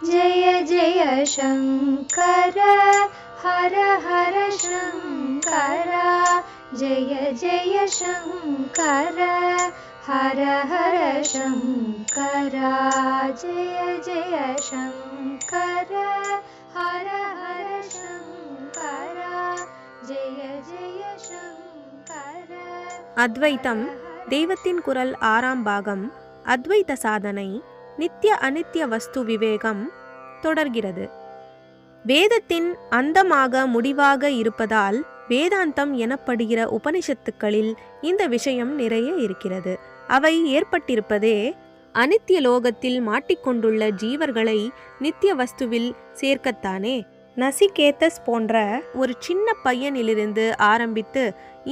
जय जय शङ्कर हर हर शङ्कर जय जय शङ्कर हर हर शङ्कर जय जय शङ्कर हर हर शङ्कर जय जय शङ्कर. அத்வைத்தம் தெய்வத்தின் குரல் 6ஆம் பாகம். அத்வைத சாதனை. நித்திய அனித்திய வஸ்து விவேகம் தொடர்கிறது. வேதத்தின் அந்தமாக முடிவாக இருப்பதால் வேதாந்தம் எனப்படுகிற உபனிஷத்துக்களில் இந்த விஷயம் நிறைய இருக்கிறது. அவை ஏற்பட்டிருப்பதே அனித்திய லோகத்தில் மாட்டிக்கொண்டுள்ள ஜீவர்களை நித்திய வஸ்துவில் சேர்க்கத்தானே. நசிகேதஸ் போன்ற ஒரு சின்ன பையனிலிருந்து ஆரம்பித்து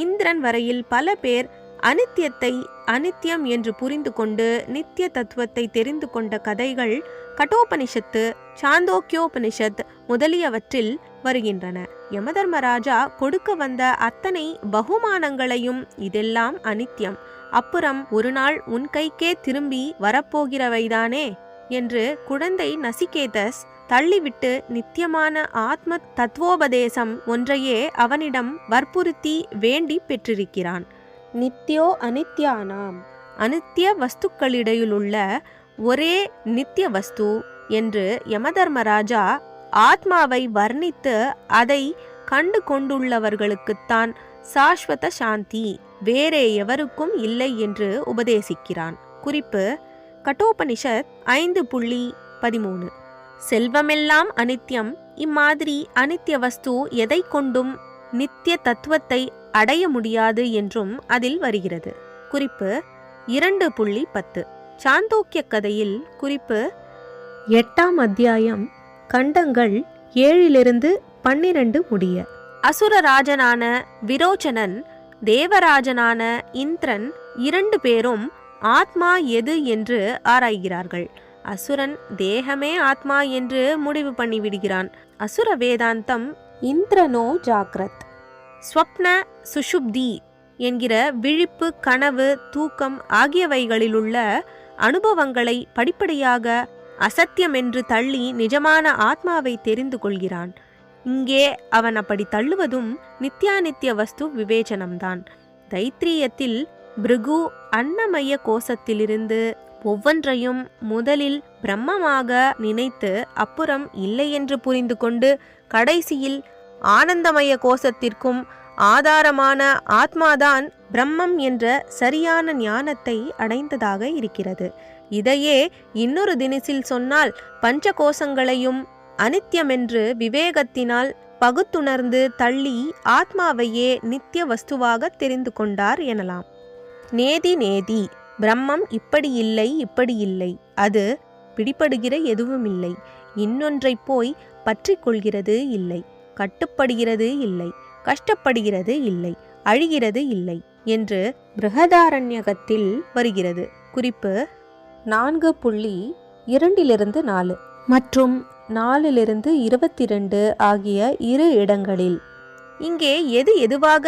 இந்திரன் வரையில் பல பேர் அனித்தியத்தை அனித்தியம் என்று புரிந்து கொண்டு நித்திய தத்துவத்தை தெரிந்து கொண்ட கதைகள் கட்டோபனிஷத்து, சாந்தோக்கியோபனிஷத் முதலியவற்றில் வருகின்றன. யமதர்மராஜா கொடுக்க வந்த அத்தனை பகுமானங்களையும் இதெல்லாம் அனித்தியம், அப்புறம் ஒரு நாள் உன் கைக்கே திரும்பி வரப்போகிறவைதானே என்று குழந்தை நசிகேதஸ் தள்ளிவிட்டு நித்தியமான ஆத்ம தத்துவோபதேசம் ஒன்றையே அவனிடம் வற்புறுத்தி வேண்டி பெற்றிருக்கிறான். நித்யோ அனித்யானாம், அனித்திய வஸ்துக்களிடையிலுள்ள ஒரே நித்திய வஸ்து என்று யமதர்மராஜா ஆத்மாவை வர்ணித்து அதை கண்டு கொண்டுள்ளவர்களுக்குத்தான் சாஸ்வத சாந்தி, வேறே எவருக்கும் இல்லை என்று உபதேசிக்கிறான். குறிப்பு: கட்டோபனிஷத் 5.13. செல்வமெல்லாம் அனித்தியம். இம்மாதிரி அனித்திய வஸ்து எதை கொண்டும் நித்திய தத்துவத்தை அடைய முடியாது என்றும் அதில் வருகிறது. குறிப்பு 2.10. சாந்தோக்கிய கதையில் குறிப்பு 8ஆம் அத்தியாயம் கண்டங்கள் 7-12 முடிய. அசுரராஜனான விரோச்சனன், தேவராஜனான இந்திரன் 2 பேரும் ஆத்மா எது என்று ஆராய்கிறார்கள். அசுரன் தேகமே ஆத்மா என்று முடிவு பண்ணிவிடுகிறான். அசுர வேதாந்தம் இந்திரனோ ஜாக்ரத், ஸ்வப்ன, சுஷுப்தி என்கிற விழிப்பு, கனவு, தூக்கம் ஆகியவைகளிலுள்ள அனுபவங்களை படிப்படியாக அசத்தியம் என்று தள்ளி நிஜமான ஆத்மாவை தெரிந்து கொள்கிறான். இங்கே அவன் அப்படி தள்ளுவதும் நித்யானித்திய வஸ்து விவேச்சனம்தான். தைத்திரியத்தில் பிருகு அன்னமய கோஷத்திலிருந்து ஒவ்வொன்றையும் முதலில் பிரம்மமாக நினைத்து அப்புறம் இல்லை என்று புரிந்து கொண்டு கடைசியில் ஆனந்தமய கோஷத்திற்கும் ஆதாரமான ஆத்மாதான் பிரம்மம் என்ற சரியான ஞானத்தை அடைந்ததாக இருக்கிறது. இதையே இன்னொரு தினசில் சொன்னால் பஞ்ச கோஷங்களையும் அனித்தியமென்று விவேகத்தினால் பகுத்துணர்ந்து தள்ளி ஆத்மாவையே நித்திய வஸ்துவாக தெரிந்து கொண்டார் எனலாம். நேதி நேதி, பிரம்மம் இப்படி இல்லை இப்படி இல்லை, அது பிடிபடுகிற எதுவும் இல்லை, இன்னொன்றை போய் பற்றி கொள்கிறது இல்லை, கட்டுப்படுகிறது இல்லை, கஷ்டப்படுகிறது இல்லை, அழிகிறது இல்லை என்று பிருஹதாரண்யகத்தில் வருகிறது. குறிப்பு 4.2-4 மற்றும் 4-22 ஆகிய 2 இடங்களில். இங்கே எது எதுவாக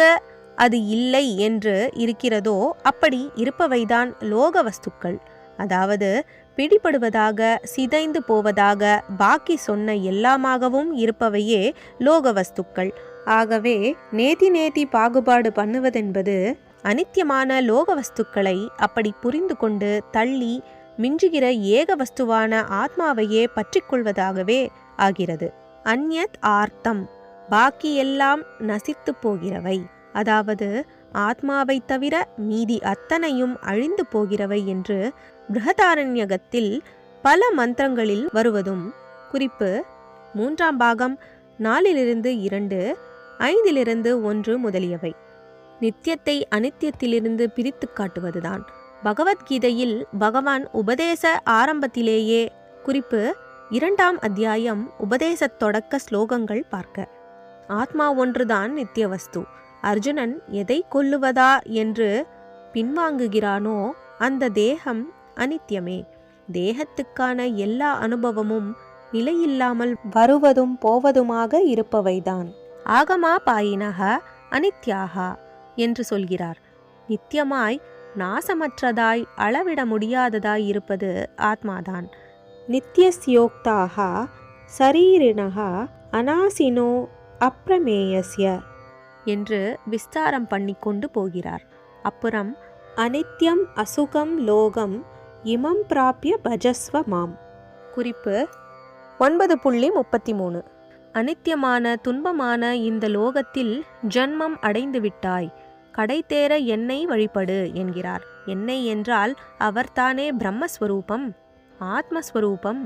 அது இல்லை என்று இருக்கிறதோ அப்படி இருப்பவைதான் லோக வஸ்துக்கள். அதாவது பிடிபடுவதாக, சிதைந்து போவதாக, பாக்கி சொன்ன எல்லாமாகவும் இருப்பவையே லோக வஸ்துக்கள். ஆகவே நேதி நேதி பாகுபாடு பண்ணுவதென்பது அனித்தியமான லோக வஸ்துக்களை அப்படி புரிந்து கொண்டு தள்ளி மிஞ்சுகிற ஏக வஸ்துவான ஆத்மாவையே பற்றிக்கொள்வதாகவே ஆகிறது. அந்யத் ஆர்த்தம், பாக்கி எல்லாம் நசித்து போகிறவை, அதாவது ஆத்மாவை தவிர மீதி அத்தனையும் அழிந்து போகிறவை என்று பிருஹதாரண்யகத்தில் பல மந்திரங்களில் வருவதும். குறிப்பு 3ஆம் பாகம் 4-2, 5-1 முதலியவை. நித்தியத்தை அனித்தியத்திலிருந்து பிரித்து காட்டுவதுதான். பகவத்கீதையில் பகவான் உபதேச ஆரம்பத்திலேயே, குறிப்பு 2ஆம் அத்தியாயம் உபதேசத் தொடக்க ஸ்லோகங்கள் பார்க்க, ஆத்மா ஒன்றுதான் நித்திய வஸ்து. அர்ஜுனன் எதை கொல்லுவதா என்று பின்வாங்குகிறானோ அந்த தேகம் அனித்தியமே. தேகத்துக்கான எல்லா அனுபவமும் நிலையில்லாமல் வருவதும் போவதுமாக இருப்பவைதான். ஆகமா பாயினக அனித்யாகா என்று சொல்கிறார். நித்தியமாய் நாசமற்றதாய் அளவிட முடியாததாய் இருப்பது ஆத்மாதான். நித்யஸ்யோக்தாக சரீரிணः அநாசினோ அப்ரமேயஸ்ய என்று விஸ்தாரம் பண்ணி கொண்டு போகிறார். அப்புறம் அனித்யம் அசுகம் லோகம் இமம் பிராப்ய பஜஸ்வ மாம். குறிப்பு 9.33. அனித்தியமான துன்பமான இந்த லோகத்தில் ஜன்மம் அடைந்து விட்டாய், கடை தேர என்னை வழிபடு என்கிறார். என்னை என்றால் அவர்தானே பிரம்மஸ்வரூபம், ஆத்மஸ்வரூபம்.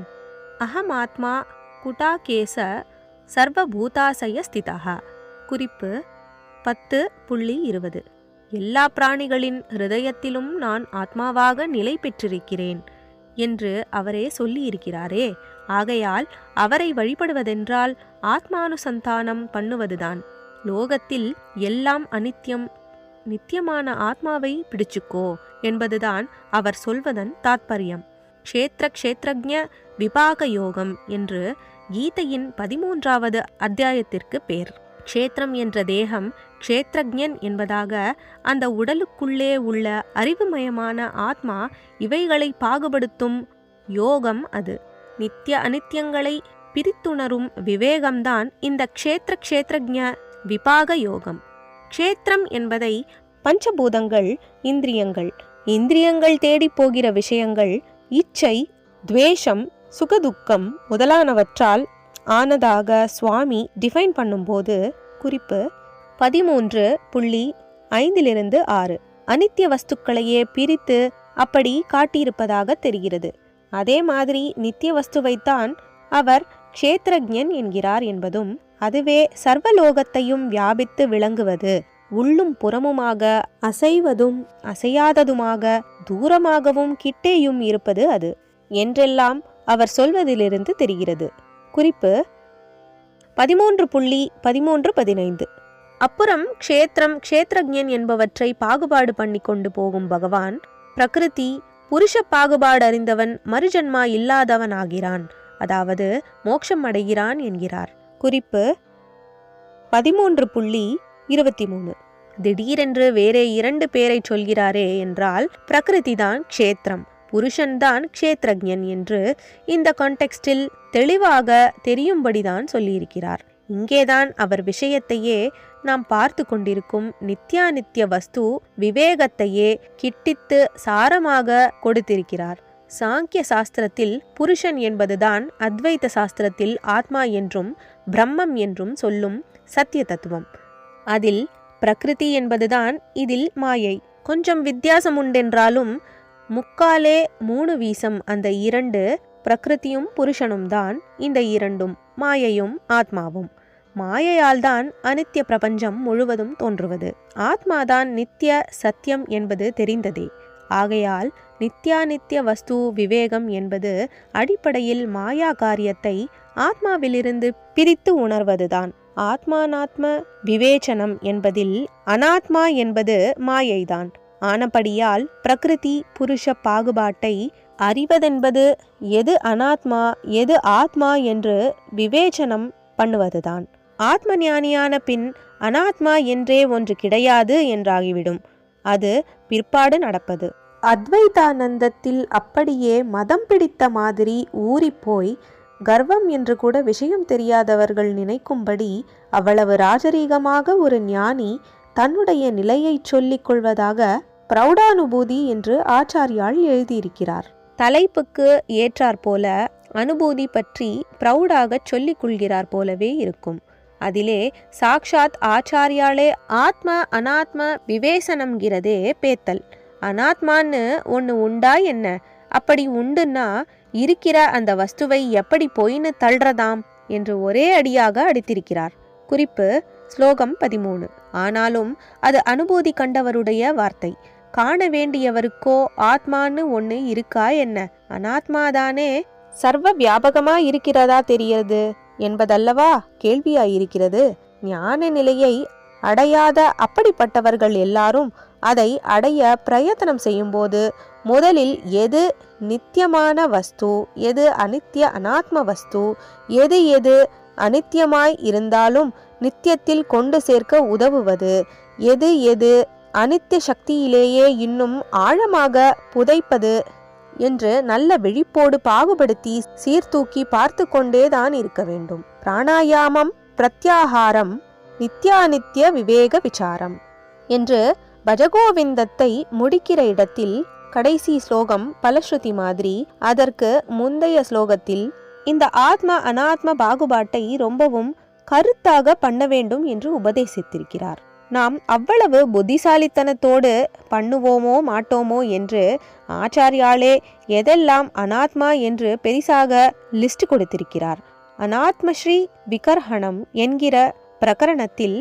அகம் ஆத்மா குட்டாகேச சர்வபூதாசய ஸ்திதா. குறிப்பு 10.20. எல்லா பிராணிகளின் ஹிருதயத்திலும் நான் ஆத்மாவாக நிலை பெற்றிருக்கிறேன் என்று அவரே சொல்லியிருக்கிறாரே. ஆகையால் அவரை வழிபடுவதென்றால் ஆத்மானுசந்தானம் பண்ணுவதுதான். லோகத்தில் எல்லாம் அனித்யம், நித்தியமான ஆத்மாவை பிடிச்சுக்கோ என்பதுதான் அவர் சொல்வதன் தாத்பரியம். க்ஷேத்திர க்ஷேத்ரஜ்ஞ விபாக யோகம் என்று கீதையின் 13வது அத்தியாயத்திற்கு பேர். க்ஷேத்திரம் என்ற தேகம் க்ஷேத்ரஜ்ஞன் என்பதாக அந்த உடலுக்குள்ளே உள்ள அறிவுமயமான ஆத்மா இவைகளை பாகுபடுத்தும் யோகம் அது. நித்திய அனித்தியங்களை பிரித்துணரும் விவேகம்தான் இந்த க்ஷேத்திர க்ஷேத்ரஜ்ஞ விபாக யோகம். க்ஷேத்திரம் என்பதை பஞ்சபூதங்கள், இந்திரியங்கள், இந்திரியங்கள் தேடி போகிற விஷயங்கள், இச்சை, துவேஷம், சுகதுக்கம் முதலானவற்றால் ஆனதாக சுவாமி டிஃபைன் பண்ணும்போது, குறிப்பு 13.5-6, அனித்திய வஸ்துக்களையே பிரித்து அப்படி காட்டியிருப்பதாக தெரிகிறது. அதே மாதிரி நித்திய வஸ்துவைத்தான் அவர் க்ஷேத்ரஜ்ஞன் என்கிறார் என்பதும், அதுவே சர்வலோகத்தையும் வியாபித்து விளங்குவது, உள்ளும் புறமுமாக, அசைவதும் அசையாததுமாக, தூரமாகவும் கிட்டேயும் இருப்பது அது என்றெல்லாம் அவர் சொல்வதிலிருந்து தெரிகிறது. குறிப்பு 13.13-15. அப்புறம் க்ஷேத்திரம், க்ஷேத்ரஜ்ஞன் என்பவற்றை பாகுபாடு பண்ணி கொண்டு போகும் பகவான், பிரகிருதி புருஷ பாகுபாடு அறிந்தவன் மறுஜன்மா இல்லாதவன் ஆகிறான், அதாவது மோட்சம் அடைகிறான் என்கிறார். குறிப்பு 13.23. திடீரென்று வேறே 2 பேரை சொல்கிறாரே என்றால் பிரகிருதிதான் க்ஷேத்திரம், புருஷன்தான் க்ஷேத்ரஜ்ஞன் என்று இந்த கான்டெக்ஸ்டில் தெளிவாக தெரியும்படிதான் சொல்லியிருக்கிறார். இங்கேதான் அவர் விஷயத்தையே நாம் பார்த்து கொண்டிருக்கும் நித்யானித்ய வஸ்து விவேகத்தையே கிட்டித்து சாரமாக கொடுத்திருக்கிறார். சாங்கிய சாஸ்திரத்தில் புருஷன் என்பதுதான் அத்வைத சாஸ்திரத்தில் ஆத்மா என்றும் பிரம்மம் என்றும் சொல்லும் சத்திய தத்துவம். அதில் பிரகிருதி என்பதுதான் இதில் மாயை. கொஞ்சம் வித்தியாசம் உண்டென்றாலும் 3/4 வீசம் அந்த 2 பிரகிருதியும் புருஷனும் தான் இந்த 2 மாயையும் ஆத்மாவும். மாயையால் தான் அனித்திய பிரபஞ்சம் முழுவதும் தோன்றுவது. ஆத்மாதான் நித்திய சத்தியம் என்பது தெரிந்ததே. ஆகையால் நித்யானித்ய வஸ்து விவேகம் என்பது அடிப்படையில் மாயா காரியத்தை ஆத்மாவிலிருந்து பிரித்து உணர்வதுதான். ஆத்மானாத்ம விவேச்சனம் என்பதில் அனாத்மா என்பது மாயைதான். ஆனபடியால் பிரகிருதி புருஷ பாகுபாட்டை அறிவதென்பது எது அனாத்மா எது ஆத்மா என்று விவேச்சனம் பண்ணுவதுதான். ஆத்ம ஞானியான பின் அனாத்மா என்றே ஒன்று கிடையாது என்றாகிவிடும். அது பிற்பாடு நடப்பது. அத்வைதானந்தத்தில் அப்படியே மதம் பிடித்த மாதிரி ஊறிப்போய் கர்வம் என்று கூட விஷயம் தெரியாதவர்கள் நினைக்கும்படி அவ்வளவு ராஜரீகமாக ஒரு ஞானி தன்னுடைய நிலையை சொல்லிக் கொள்வதாக பிரௌடானுபூதி என்று ஆச்சாரியால் எழுதியிருக்கிறார். தலைப்புக்கு ஏற்றாற்போல அனுபூதி பற்றி பிரௌடாக சொல்லிக் கொள்கிறார் போலவே இருக்கும். அதிலே சாக்ஷாத் ஆச்சாரியாலே ஆத்ம அனாத்ம விவேசனம்ங்கிறதே பேத்தல். அனாத்மான்னு ஒன்று உண்டா என்ன? அப்படி உண்டுன்னா இருக்கிற அந்த வஸ்துவை எப்படி போயின்னு தள்ளுறதாம் என்று ஒரே அடியாக அடித்திருக்கிறார். குறிப்பு ஸ்லோகம் 13. ஆனாலும் அது அனுபூதி கண்டவருடைய வார்த்தை. காண வேண்டியவருக்கோ ஆத்மான்னு ஒன்று இருக்கா என்ன? அனாத்மாதானே சர்வ வியாபகமா இருக்கிறதா தெரிகிறது என்பதல்லவா கேள்வியாயிருக்கிறது. ஞான நிலையை அடையாத அப்படிப்பட்டவர்கள் எல்லாரும் அதை அடைய பிரயத்தனம் செய்யும்போது முதலில் எது நித்தியமான வஸ்து, எது அனித்திய அனாத்ம வஸ்து, எது எது அனித்தியமாய் இருந்தாலும் நித்தியத்தில் கொண்டு சேர்க்க உதவுவது, எது எது அனித்திய சக்தியிலேயே இன்னும் ஆழமாக புதைப்பது என்று நல்ல விழிப்போடு பாகுபடுத்தி சீர்தூக்கி பார்த்து கொண்டேதான் இருக்க வேண்டும். பிராணாயாமம், பிரத்யாகாரம், நித்யானித்ய விவேக விசாரம் என்று பஜகோவிந்தத்தை முடிக்கிற இடத்தில் கடைசி ஸ்லோகம் பலஸ்ருதி மாதிரி அதற்கு முந்தைய ஸ்லோகத்தில் இந்த ஆத்ம அனாத்ம பாகுபாட்டை ரொம்பவும் கருத்தாக பண்ண வேண்டும் என்று உபதேசித்திருக்கிறார். நாம் அவ்வளவு புத்திசாலித்தனத்தோடு பண்ணுவோமோ மாட்டோமோ என்று ஆச்சாரியாலே எதெல்லாம் அனாத்மா என்று பெரிசாக லிஸ்ட் கொடுத்திருக்கிறார். அனாத்மஸ்ரீ விகர்ஹணம் என்கிற பிரகரணத்தில்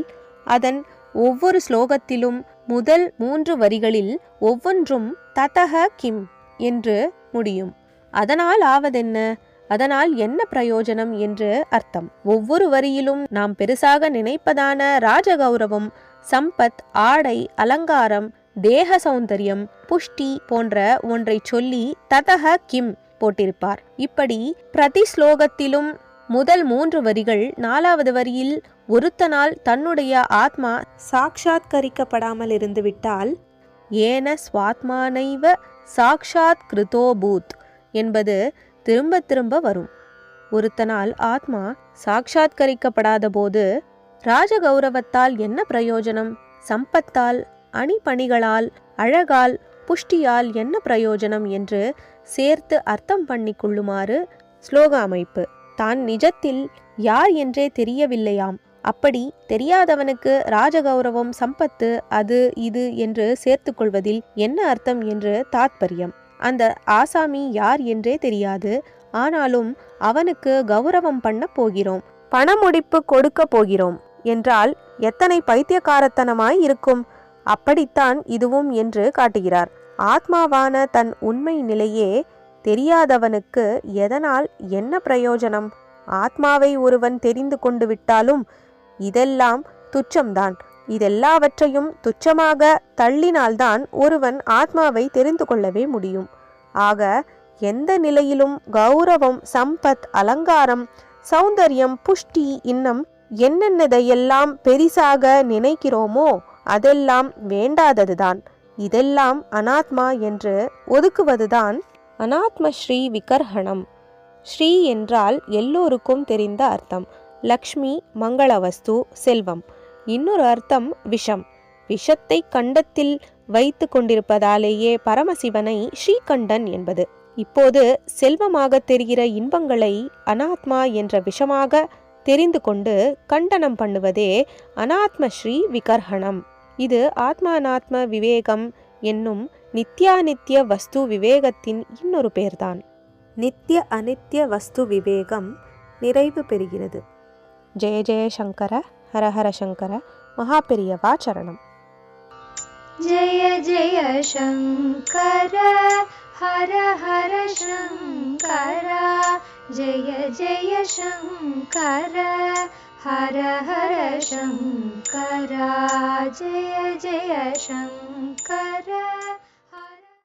அதன் ஒவ்வொரு ஸ்லோகத்திலும் முதல் 3 வரிகளில் ஒவ்வொன்றும் ததஹ கிம் என்று முடியும். அதனால் ஆவதென்ன, அதனால் என்ன பிரயோஜனம் என்று அர்த்தம். ஒவ்வொரு வரியிலும் நாம் பெருசாக நினைப்பதான ராஜகௌரவம், சம்பத், ஆடை, அலங்காரம், தேக சௌந்தரியம், புஷ்டி போன்ற ஒன்றை சொல்லி ததஹ கிம் போட்டிருப்பார். இப்படி பிரதி ஸ்லோகத்திலும் முதல் 3 வரிகள் 4வது வரியில் ஒருத்தனால் தன்னுடைய ஆத்மா சாட்சாத்கரிக்கப்படாமல் இருந்துவிட்டால் ஏன ஸ்வாத்மானைவ சாக்ஷாத் கிருதோபூத் என்பது திரும்ப திரும்ப வரும். ஒருத்தனால் ஆத்மா சாட்சாத்கரிக்கப்படாத போது ராஜகௌரவத்தால் என்ன பிரயோஜனம்? சம்பத்தால், அணிபணிகளால், அழகால், புஷ்டியால் என்ன பிரயோஜனம் என்று சேர்த்து அர்த்தம் பண்ணி கொள்ளுமாறு ஸ்லோக அமைப்பு. தான் நிஜத்தில் யார் என்றே தெரியவில்லையாம். அப்படி தெரியாதவனுக்கு ராஜகௌரவம், சம்பத்து, அது இது என்று சேர்த்து கொள்வதில் என்ன அர்த்தம் என்று தாத்பரியம். அந்த ஆசாமி யார் என்றே தெரியாது. ஆனாலும் அவனுக்கு கௌரவம் பண்ண போகிறோம், பணமுடிப்பு கொடுக்க போகிறோம் என்றால் எத்தனை பைத்தியக்காரத்தனமாய் இருக்கும். அப்படித்தான் இதுவும் என்று காட்டுகிறார். ஆத்மாவான தன் உண்மை நிலையே தெரியாதவனுக்கு எதனால் என்ன பிரயோஜனம்? ஆத்மாவை ஒருவன் தெரிந்து கொண்டு விட்டாலும் இதெல்லாம் துச்சம்தான். இதெல்லாவற்றையும் துச்சமாக தள்ளினால்தான் ஒருவன் ஆத்மாவை தெரிந்து கொள்ளவே முடியும். ஆக எந்த நிலையிலும் கௌரவம், சம்பத், அலங்காரம், சௌந்தர்யம், புஷ்டி, இன்னும் என்னென்னதையெல்லாம் பெரிசாக நினைக்கிறோமோ அதெல்லாம் வேண்டாததுதான். இதெல்லாம் அனாத்மா என்று ஒதுக்குவதுதான் அனாத்ம ஸ்ரீ விகர்ஹணம். ஸ்ரீ என்றால் எல்லோருக்கும் தெரிந்த அர்த்தம். லக்ஷ்மி, மங்களவஸ்து, செல்வம். இன்னொரு அர்த்தம் விஷம். விஷத்தை கண்டத்தில் வைத்து கொண்டிருப்பதாலேயே பரமசிவனை ஸ்ரீகண்டன் என்பது. இப்போது செல்வமாக தெரிகிற இன்பங்களை அனாத்மா என்ற விஷமாக தெரிந்து கொண்டு கண்டனம் பண்ணுவதே அனாத்ம ஸ்ரீ விகர்ஹணம். இது ஆத்மானாத்ம விவேகம் என்னும் நித்யானித்ய வஸ்து விவேகத்தின் இன்னொரு பேர்தான். நித்திய அனித்ய வஸ்து விவேகம் நிறைவு பெறுகிறது. ஜெய ஜெய சங்கர, ஹர ஹர சங்கர, மகாபெரியவா சரணம். ஜெய ஜெய சங்கர, ஹர ஹர சங்கர, ஜெய ஜெய சங்கர, ஹர ஹர சங்கர, ஜெய ஜெய சங்கர.